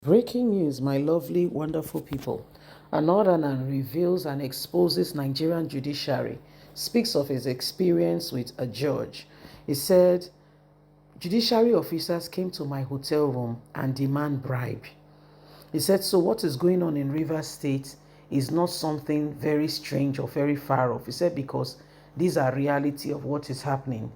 Breaking news, my lovely, wonderful people. An ordinance reveals and exposes Nigerian judiciary, speaks of his experience with a judge. He said, judiciary officers came to my hotel room and demand bribe. He said, so what is going on in Rivers State is not something very strange or very far off. He said, because these are reality of what is happening.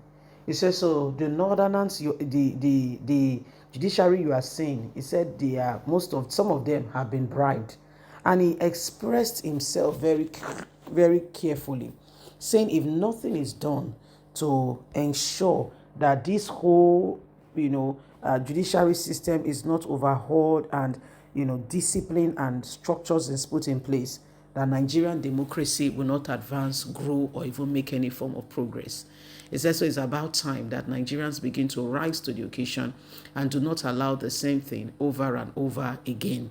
He said, so the northerners, the judiciary you are seeing, he said they are, some of them have been bribed. And he expressed himself very carefully, saying if nothing is done to ensure that this whole, judiciary system is not overhauled and, discipline and structures is put in place, that Nigerian democracy will not advance, grow, or even make any form of progress. It's also it's about time that Nigerians begin to rise to the occasion and do not allow the same thing over and over again.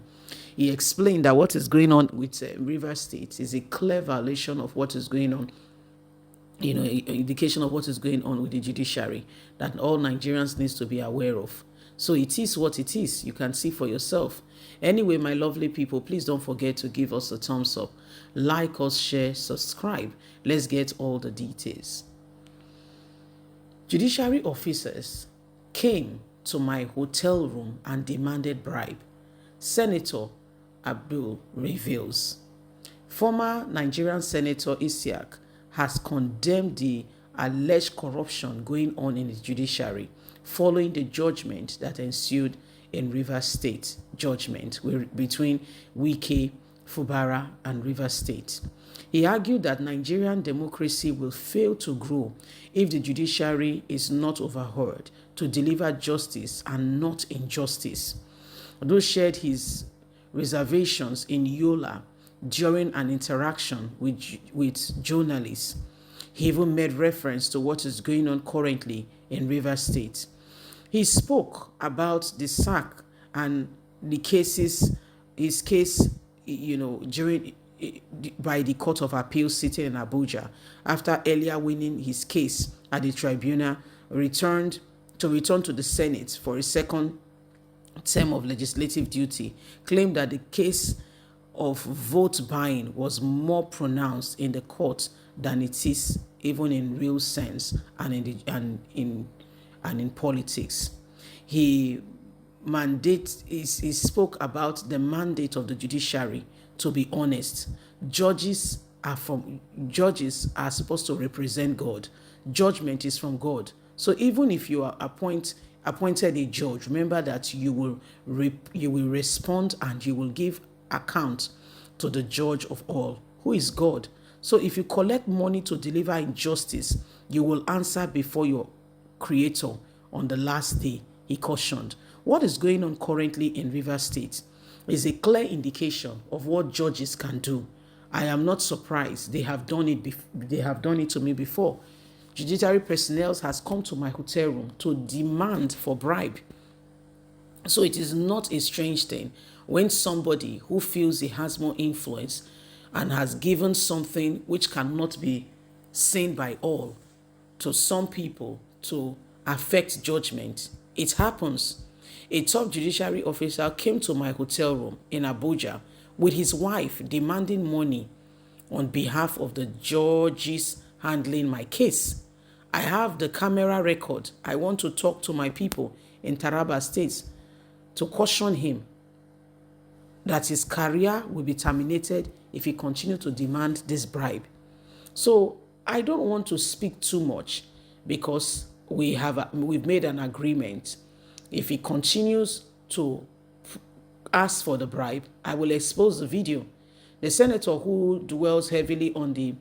He explained that what is going on with Rivers State is a clear violation of what is going on, an indication of what is going on with the judiciary that all Nigerians needs to be aware of. So it is what it is. You can see for yourself. Anyway, my lovely people, please don't forget to give us a thumbs up, like us, share, subscribe. Let's get all the details. Judiciary officers came to my hotel room and demanded bribe. Senator Abdul reveals. Former Nigerian Senator Isiaq has condemned the alleged corruption going on in the judiciary following the judgment that ensued in Rivers State judgment between Wike, Fubara, and Rivers State. He argued that Nigerian democracy will fail to grow if the judiciary is not overhauled to deliver justice and not injustice. Although shared his reservations in Yola during an interaction with journalists. He even made reference to what is going on currently in Rivers State. He spoke about the sack and the cases, his case, during by the Court of Appeal sitting in Abuja after earlier winning his case at the tribunal, return to the Senate for a second term of legislative duty, claimed that the case of vote buying was more pronounced in the court than it is even in real sense and in politics. He spoke about the mandate of the judiciary to be honest. Judges are supposed to represent God. Judgment is from God. So even if you are appointed a judge, remember that you will respond and you will give account to the judge of all, who is God. So if you collect money to deliver injustice, you will answer before your creator on the last day, he cautioned. What is going on currently in Rivers State is a clear indication of what judges can do. I am not surprised. They have done it to me before. Judiciary personnel has come to my hotel room to demand for bribe. So it is not a strange thing when somebody who feels he has more influence and has given something which cannot be seen by all to some people to affect judgment. It happens. A top judiciary officer came to my hotel room in Abuja with his wife demanding money on behalf of the judges handling my case. I have the camera record. I want to talk to my people in Taraba State to caution him that his career will be terminated if he continues to demand this bribe. So I don't want to speak too much because we've made an agreement. If he continues to ask for the bribe, I will expose the video. The senator who dwells heavily on the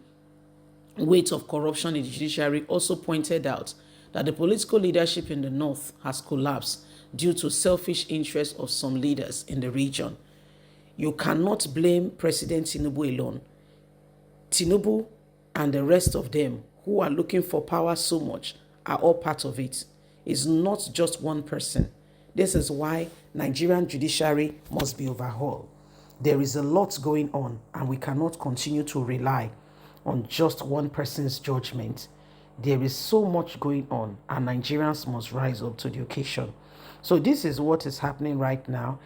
weight of corruption in the judiciary also pointed out that the political leadership in the north has collapsed due to selfish interests of some leaders in the region. You cannot blame President Tinubu alone. Tinubu and the rest of them who are looking for power so much are all part of it. It's not just one person. This is why Nigerian judiciary must be overhauled. There is a lot going on, and we cannot continue to rely on just one person's judgment. There is so much going on, and Nigerians must rise up to the occasion. So this is what is happening right now.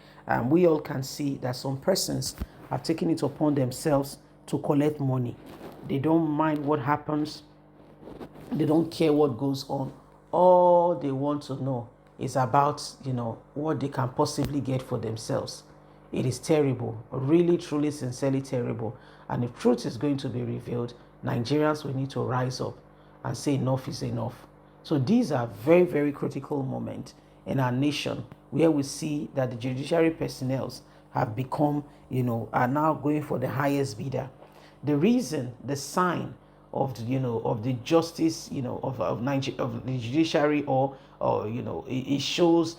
We all can see that some persons have taken it upon themselves to collect money. They don't mind what happens. They don't care what goes on. All they want to know is about, what they can possibly get for themselves. It is terrible, really, truly, sincerely terrible. And if truth is going to be revealed, Nigerians will need to rise up and say enough is enough. So these are very, very critical moments in our nation where we see that the judiciary personnel have become, are now going for the highest bidder. The reason, the sign of the justice, of the judiciary, or it shows,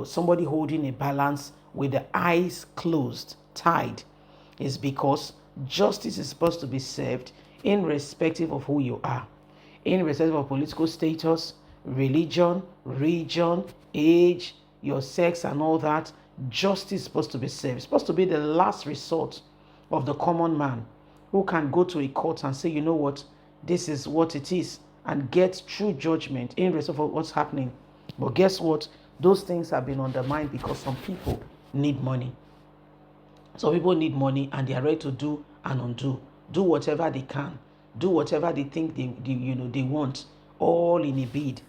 somebody holding a balance with the eyes closed, tied, is because justice is supposed to be served irrespective of who you are, irrespective of political status, religion, region, age, your sex, and all that. Justice is supposed to be served. It's supposed to be the last resort of the common man who can go to a court and say, you know what, this is what it is, and get true judgment in respect of what's happening. But guess what? Those things have been undermined because some people need money. Some people need money and they are ready to do and undo, do whatever they can, do whatever they think they want, all in a bid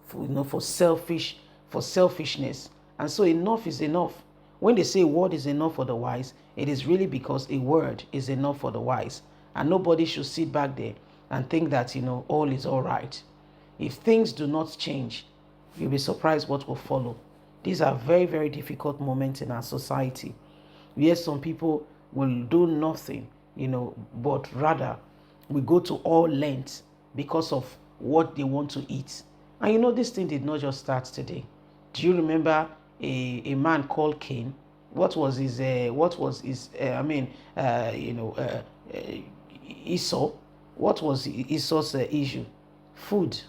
for selfishness. And so enough is enough. When they say a word is enough for the wise, it is really because a word is enough for the wise. And nobody should sit back there and think that, all is all right. If things do not change, you'll be surprised what will follow. These are very, very difficult moments in our society. Yes, some people will do nothing, but rather we go to all lengths because of what they want to eat. And this thing did not just start today. Do you remember a man called Cain? What was his Esau? What was Esau's issue? Food.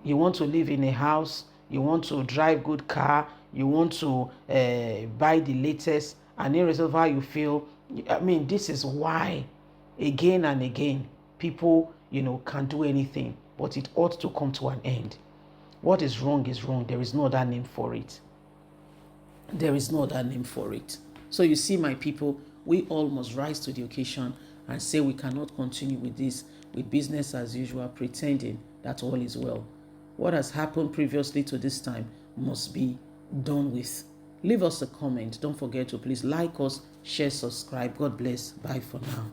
You want to live in a house, you want to drive good car, you want to buy the latest, and irrespective of how you feel. This is why again and again people can do anything, but it ought to come to an end. What is wrong is wrong. There is no other name for it. There is no other name for it. So you see, my people, we all must rise to the occasion and say we cannot continue with this, with business as usual, pretending that all is well. What has happened previously to this time must be done with. Leave us a comment. Don't forget to please like us, share, subscribe. God bless. Bye for now.